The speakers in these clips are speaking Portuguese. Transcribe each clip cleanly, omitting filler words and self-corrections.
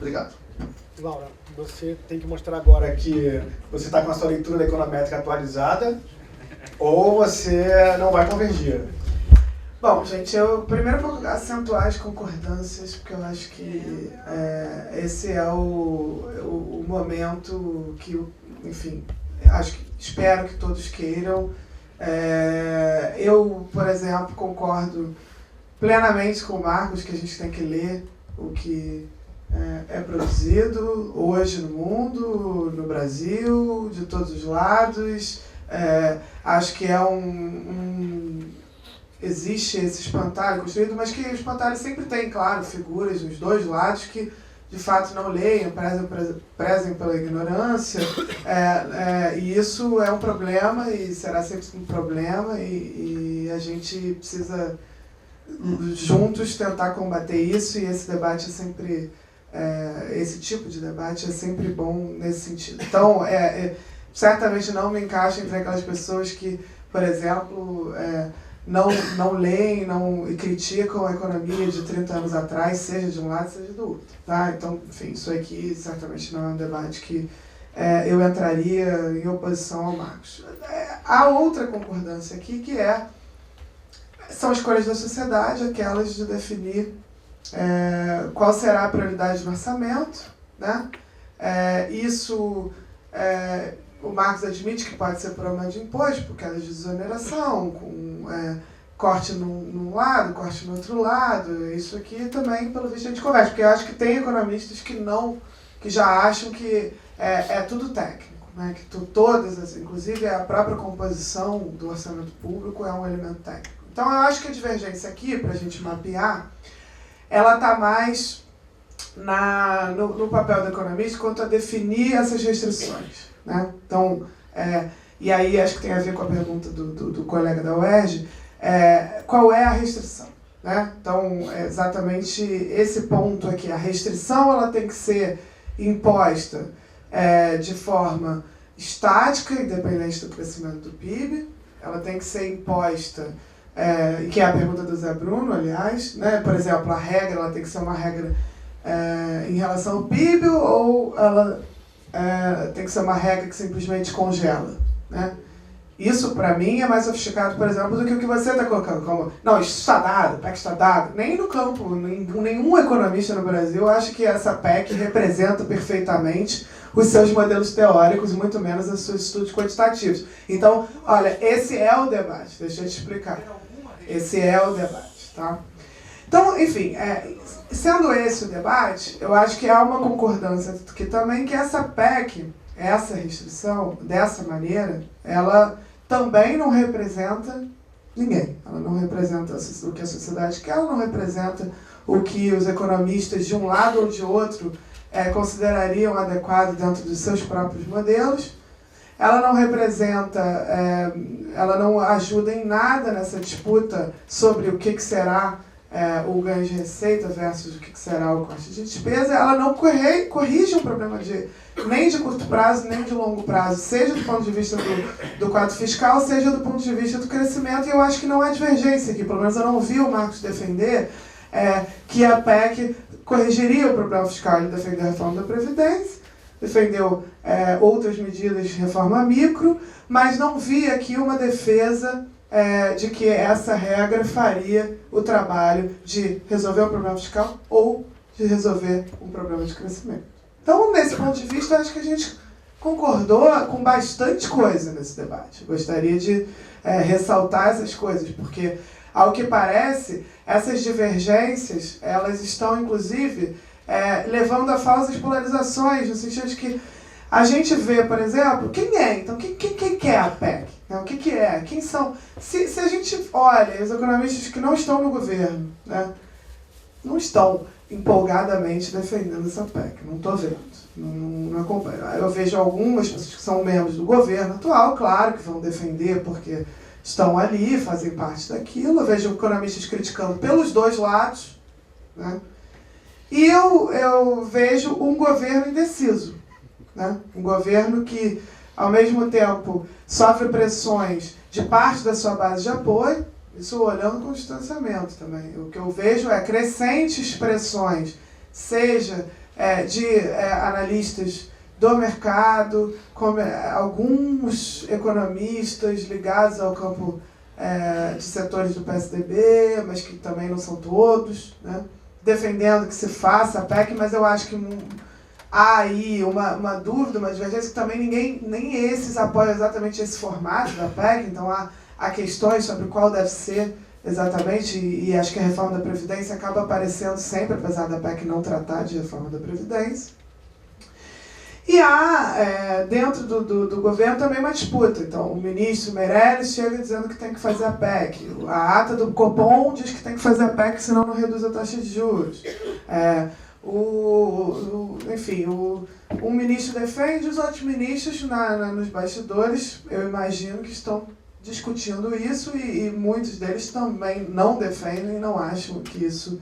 Obrigado. Laura, você tem que mostrar agora que você está com a sua leitura da econométrica atualizada ou você não vai convergir. Bom, gente, eu primeiro vou acentuar as concordâncias, porque eu acho que esse é o momento que, enfim, espero que todos queiram. Eu, por exemplo, concordo plenamente com o Marcos que a gente tem que ler o que é produzido hoje no mundo, no Brasil, de todos os lados. Acho que existe esse espantalho construído, mas que o espantalho sempre tem, claro, figuras dos dois lados que, de fato, não leiam, prezem pela ignorância, e isso é um problema e será sempre um problema, e a gente precisa, juntos, tentar combater isso, e esse debate é sempre, esse tipo de debate é sempre bom nesse sentido. Então, certamente não me encaixo entre aquelas pessoas que, por exemplo, não leem e criticam a economia de 30 anos atrás, seja de um lado, seja do outro. Tá? Então, enfim, isso aqui certamente não é um debate que eu entraria em oposição ao Marcos. Há outra concordância aqui, que são escolhas da sociedade, aquelas de definir qual será a prioridade do orçamento. Né? O Marcos admite que pode ser por aumento de imposto, por queda de desoneração, com corte num lado, corte no outro lado. Isso aqui também, pelo visto, a gente conversa, porque eu acho que tem economistas que já acham que é tudo técnico, né? Que inclusive a própria composição do orçamento público é um elemento técnico. Então eu acho que a divergência aqui, para a gente mapear, ela está mais no papel do economista quanto a definir essas restrições. Né? Então, e aí acho que tem a ver com a pergunta do colega da UERJ, qual é a restrição? Né? Então, exatamente esse ponto aqui, a restrição ela tem que ser imposta de forma estática, independente do crescimento do PIB, ela tem que ser imposta, que é a pergunta do Zé Bruno, aliás, né? Por exemplo, a regra ela tem que ser uma regra em relação ao PIB ou ela tem que ser uma regra que simplesmente congela, né? Isso, para mim, é mais sofisticado, por exemplo, do que o que você está colocando. Como, não, isso está dado, PEC está dado. Nem no campo, nenhum economista no Brasil acha que essa PEC representa perfeitamente os seus modelos teóricos e muito menos os seus estudos quantitativos. Então, olha, esse é o debate, deixa eu te explicar. Esse é o debate, tá? Então, enfim, sendo esse o debate, eu acho que há uma concordância que também que essa PEC, essa restrição, dessa maneira, ela também não representa ninguém. Ela não representa o que a sociedade quer, ela não representa o que os economistas de um lado ou de outro considerariam adequado dentro dos seus próprios modelos. Ela não representa, ela não ajuda em nada nessa disputa sobre o que será o ganho de receita versus o que será o corte de despesa. Ela não corrige um problema nem de curto prazo, nem de longo prazo, seja do ponto de vista do quadro fiscal, seja do ponto de vista do crescimento, e eu acho que não há divergência aqui, pelo menos eu não vi o Marcos defender que a PEC corrigiria o problema fiscal. Ele defendeu a reforma da Previdência, defendeu outras medidas de reforma micro, mas não vi aqui uma defesa de que essa regra faria o trabalho de resolver o problema fiscal ou de resolver um problema de crescimento. Então, nesse ponto de vista, acho que a gente concordou com bastante coisa nesse debate. Gostaria de ressaltar essas coisas, porque, ao que parece, essas divergências, elas estão, inclusive, levando a falsas polarizações, no sentido de que a gente vê, por exemplo, quem é? Então, quem é a PEC? O que é? Quem são? Se a gente olha os economistas que não estão no governo, né, não estão empolgadamente defendendo essa PEC. Não estou vendo. Não acompanho. Eu vejo algumas pessoas que são membros do governo atual, claro, que vão defender porque estão ali, fazem parte daquilo. Eu vejo economistas criticando pelos dois lados. Né? E eu vejo um governo indeciso. Né? Um governo que, ao mesmo tempo, sofre pressões de parte da sua base de apoio, isso olhando com distanciamento também. O que eu vejo é crescentes pressões, seja de analistas do mercado, alguns economistas ligados ao campo de setores do PSDB, mas que também não são todos, né, defendendo que se faça a PEC, mas eu acho que há aí uma dúvida, uma divergência, que também nem esses apoiam exatamente esse formato da PEC, então há questões sobre qual deve ser exatamente, e acho que a reforma da Previdência acaba aparecendo sempre, apesar da PEC não tratar de reforma da Previdência. E há, dentro do governo, também uma disputa. Então, o ministro Meirelles chega dizendo que tem que fazer a PEC. A ata do Copom diz que tem que fazer a PEC, senão não reduz a taxa de juros. Enfim, um ministro defende, os outros ministros, nos bastidores, eu imagino que estão discutindo isso, e muitos deles também não defendem, não acham que isso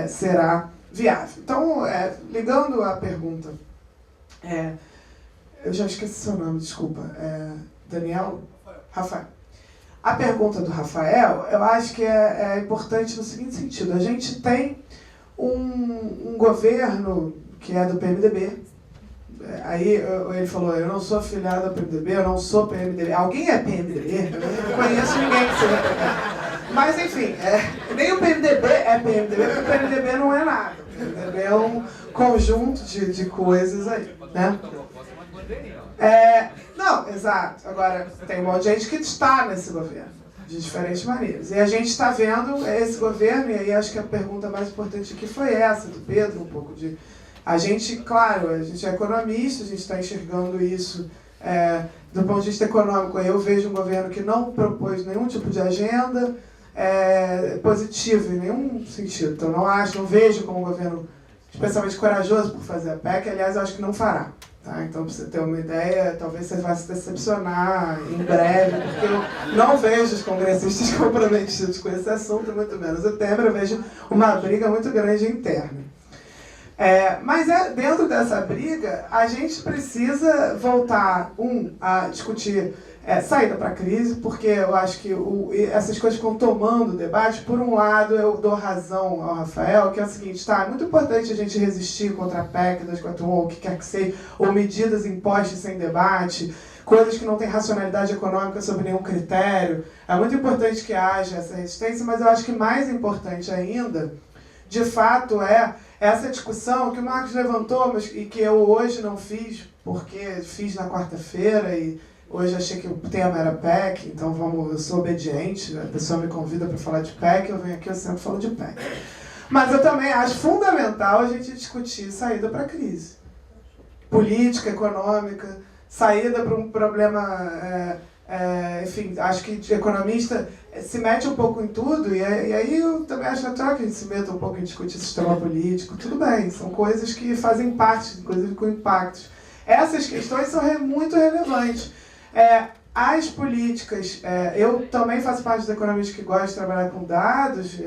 será viável. Então, ligando à pergunta... eu já esqueci seu nome, desculpa. Daniel? Rafael. A pergunta do Rafael, eu acho que é importante no seguinte sentido. A gente tem um governo que é do PMDB. Aí ele falou, eu não sou afiliado ao PMDB, eu não sou PMDB. Alguém é PMDB? Eu não conheço ninguém que seja PMDB. Mas, enfim, nem o PMDB é PMDB, porque o PMDB não é nada. O PMDB é um conjunto de coisas aí, né? Não, exato. Agora, tem um monte de gente que está nesse governo, de diferentes maneiras. E a gente está vendo esse governo, e aí acho que a pergunta mais importante aqui foi essa, do Pedro, um pouco de... A gente, claro, a gente é economista, a gente está enxergando isso do ponto de vista econômico. Eu vejo um governo que não propôs nenhum tipo de agenda positiva em nenhum sentido. Então, não vejo como um governo especialmente corajoso por fazer a PEC, aliás, eu acho que não fará. Tá? Então, para você ter uma ideia, talvez você vá se decepcionar em breve, porque eu não vejo os congressistas comprometidos com esse assunto, muito menos o Temer, eu vejo uma briga muito grande interna. Mas dentro dessa briga, a gente precisa voltar, a discutir saída para a crise, porque eu acho que essas coisas ficam tomando o debate. Por um lado, eu dou razão ao Rafael, que é o seguinte, é muito importante a gente resistir contra a PEC 241, ou o que quer que seja, ou medidas impostas sem debate, coisas que não têm racionalidade econômica sob nenhum critério. É muito importante que haja essa resistência, mas eu acho que mais importante ainda, de fato, essa discussão que o Marcos levantou, mas e que eu hoje não fiz, porque fiz na quarta-feira e hoje achei que o tema era PEC, então eu sou obediente, a pessoa me convida para falar de PEC, eu venho aqui, eu sempre falo de PEC. Mas eu também acho fundamental a gente discutir saída para a crise. Política, econômica, saída para um problema... enfim, acho que de economista se mete um pouco em tudo, e aí eu também acho natural que a gente se meta um pouco em discutir sistema político. Tudo bem, são coisas que fazem parte, inclusive com impactos. Essas questões são muito relevantes. As políticas, eu também faço parte dos economistas que gostam de trabalhar com dados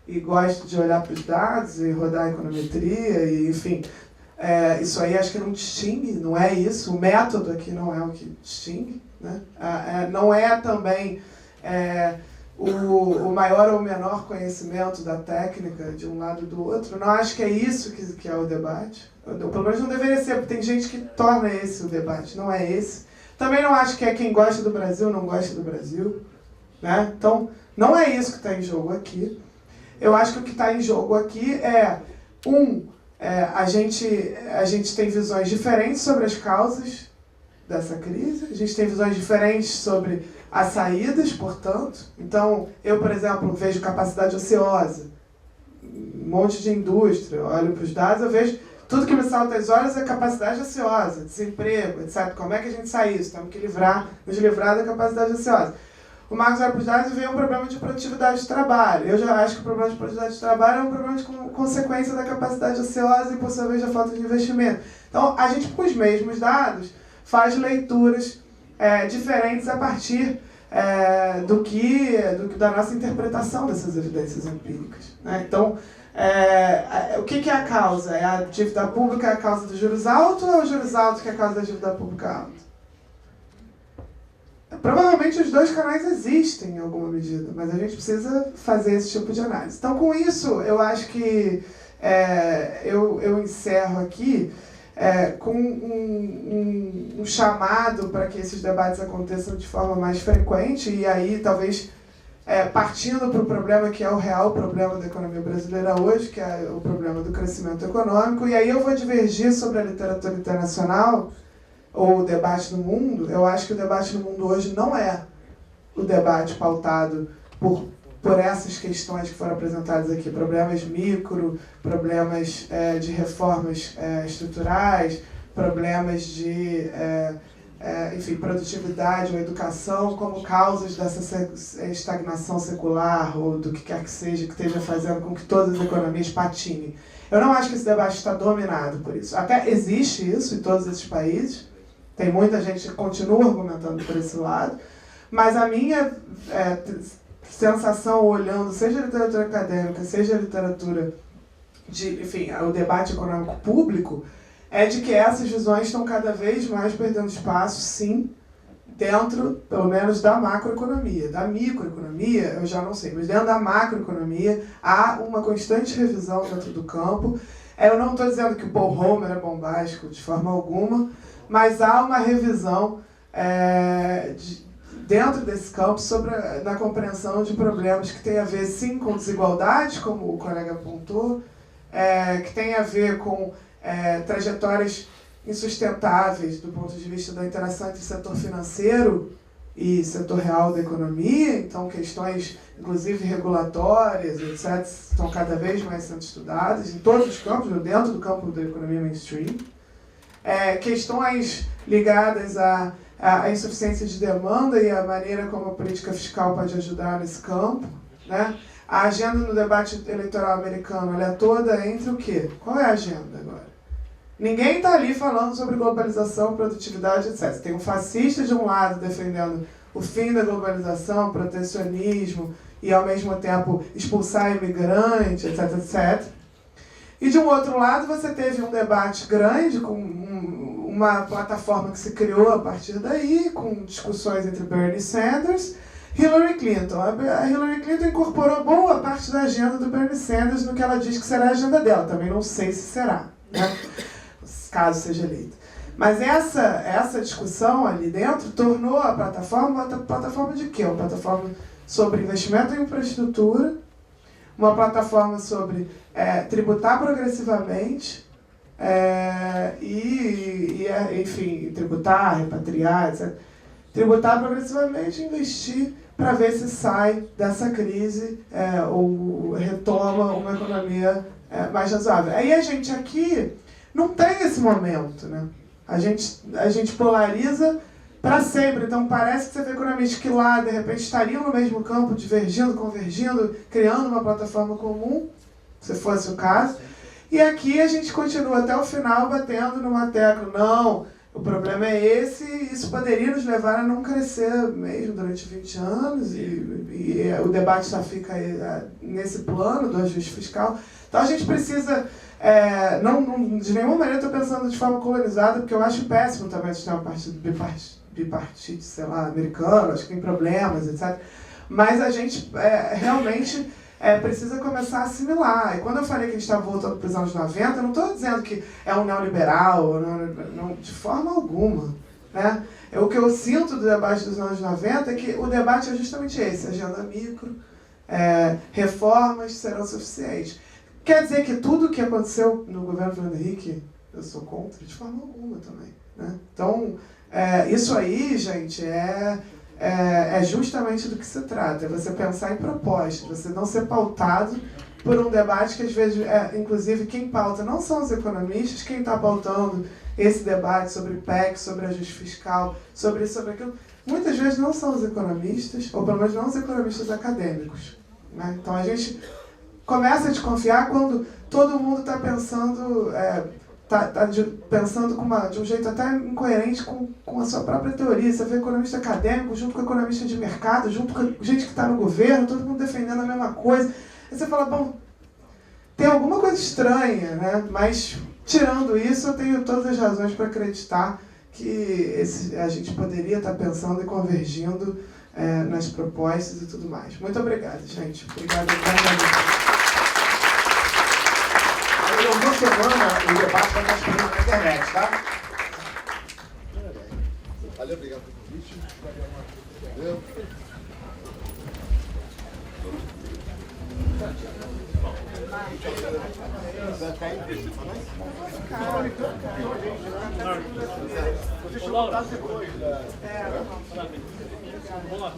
e gosto de olhar para os dados e rodar a econometria, e, enfim, isso aí acho que não distingue, não é isso, o método aqui não é o que distingue, né? Não é também o maior ou menor conhecimento da técnica de um lado ou do outro. Não acho que é isso que é o debate. Pelo menos não deveria ser, porque tem gente que torna esse o debate, não é esse. Também não acho que é quem gosta do Brasil não gosta do Brasil, né? Então, não é isso que está em jogo aqui. Eu acho que o que está em jogo aqui a gente tem visões diferentes sobre as causas dessa crise, a gente tem visões diferentes sobre as saídas, portanto. Então, eu, por exemplo, vejo capacidade ociosa, um monte de indústria, eu olho para os dados, eu vejo tudo que me salta às olhos é capacidade ociosa, desemprego, etc. Como é que a gente sai disso? Temos que nos livrar da capacidade ociosa. O Marcos olha para os dados e vê um problema de produtividade de trabalho. Eu já acho que o problema de produtividade de trabalho é um problema de consequência da capacidade ociosa e, por sua vez, da falta de investimento. Então, a gente, com os mesmos dados, faz leituras diferentes a partir da nossa interpretação dessas evidências empíricas, né? Então, o que é a causa? É a dívida pública a causa dos juros altos ou é o juros altos que é a causa da dívida pública alta? Provavelmente os dois canais existem em alguma medida, mas a gente precisa fazer esse tipo de análise. Então, com isso, eu acho que eu encerro aqui com um chamado para que esses debates aconteçam de forma mais frequente, e aí talvez partindo para o problema que é o real problema da economia brasileira hoje, que é o problema do crescimento econômico, e aí eu vou divergir sobre a literatura internacional, ou o debate no mundo. Eu acho que o debate no mundo hoje não é o debate pautado por essas questões que foram apresentadas aqui, problemas micro, problemas de reformas estruturais, problemas de enfim, produtividade ou educação como causas dessa estagnação secular ou do que quer que seja que esteja fazendo com que todas as economias patinem. Eu não acho que esse debate está dominado por isso. Até existe isso em todos esses países, tem muita gente que continua argumentando por esse lado, mas a minha sensação, olhando seja a literatura acadêmica, seja a literatura enfim, o debate econômico público, é de que essas visões estão cada vez mais perdendo espaço, sim, dentro, pelo menos, da macroeconomia. Da microeconomia, eu já não sei, mas dentro da macroeconomia há uma constante revisão dentro do campo. Eu não estou dizendo que o Paul Romer é bombástico de forma alguma, mas há uma revisão dentro desse campo na compreensão de problemas que tem a ver, sim, com desigualdades, como o colega apontou, que tem a ver com trajetórias insustentáveis do ponto de vista da interação entre setor financeiro e setor real da economia, então questões, inclusive regulatórias, etc., estão cada vez mais sendo estudadas em todos os campos, dentro do campo da economia mainstream. Questões ligadas à insuficiência de demanda e à maneira como a política fiscal pode ajudar nesse campo, né? A agenda no debate eleitoral americano, ela é toda entre o quê? Qual é a agenda agora? Ninguém está ali falando sobre globalização, produtividade, etc. Tem um fascista de um lado defendendo o fim da globalização, protecionismo e, ao mesmo tempo, expulsar imigrantes, etc, etc. E, de um outro lado, você teve um debate grande com uma plataforma que se criou a partir daí, com discussões entre Bernie Sanders e Hillary Clinton. A Hillary Clinton incorporou boa parte da agenda do Bernie Sanders no que ela diz que será a agenda dela. Também não sei se será, né? Caso seja eleita. Mas essa discussão ali dentro tornou a plataforma uma plataforma de quê? Uma plataforma sobre investimento em infraestrutura, uma plataforma sobre tributar progressivamente, enfim, tributar, repatriar, etc. Tributar progressivamente e investir para ver se sai dessa crise ou retoma uma economia mais razoável. Aí a gente aqui não tem esse momento, né? A gente polariza para sempre. Então parece que você vê economistas que lá, de repente, estariam no mesmo campo, divergindo, convergindo, criando uma plataforma comum, se fosse o caso. E aqui a gente continua até o final batendo numa tecla. Não, o problema é esse, e isso poderia nos levar a não crescer mesmo durante 20 anos, e o debate só fica nesse plano do ajuste fiscal. Então a gente precisa... não, de nenhuma maneira estou pensando de forma colonizada, porque eu acho péssimo também o sistema bipartite, sei lá, americano, acho que tem problemas, etc. Mas a gente realmente precisa começar a assimilar. E quando eu falei que a gente estava voltando para os anos 90, eu não estou dizendo que é um neoliberal, não, de forma alguma, né? O que eu sinto do debate dos anos 90 é que o debate é justamente esse, agenda micro, reformas serão suficientes. Quer dizer que tudo o que aconteceu no governo Fernando Henrique, eu sou contra, de forma alguma também, né? Então, isso aí, gente, é justamente do que se trata. É você pensar em propostas, você não ser pautado por um debate que, às vezes, inclusive, quem pauta não são os economistas, quem está pautando esse debate sobre PEC, sobre ajuste fiscal, sobre isso, sobre aquilo, muitas vezes não são os economistas, ou pelo menos não os economistas acadêmicos, né? Então, a gente começa a desconfiar quando todo mundo está pensando, pensando de um jeito até incoerente com a sua própria teoria. Você vê economista acadêmico junto com economista de mercado, junto com gente que está no governo, todo mundo defendendo a mesma coisa. Aí você fala, bom, tem alguma coisa estranha, né? Mas, tirando isso, eu tenho todas as razões para acreditar que a gente poderia estar pensando e convergindo nas propostas e tudo mais. Muito obrigado, gente. Obrigado. daqui a uma semana o debate vai estar disponível na internet, tá? Valeu, obrigado pelo convite. Valeu. Vamos lá.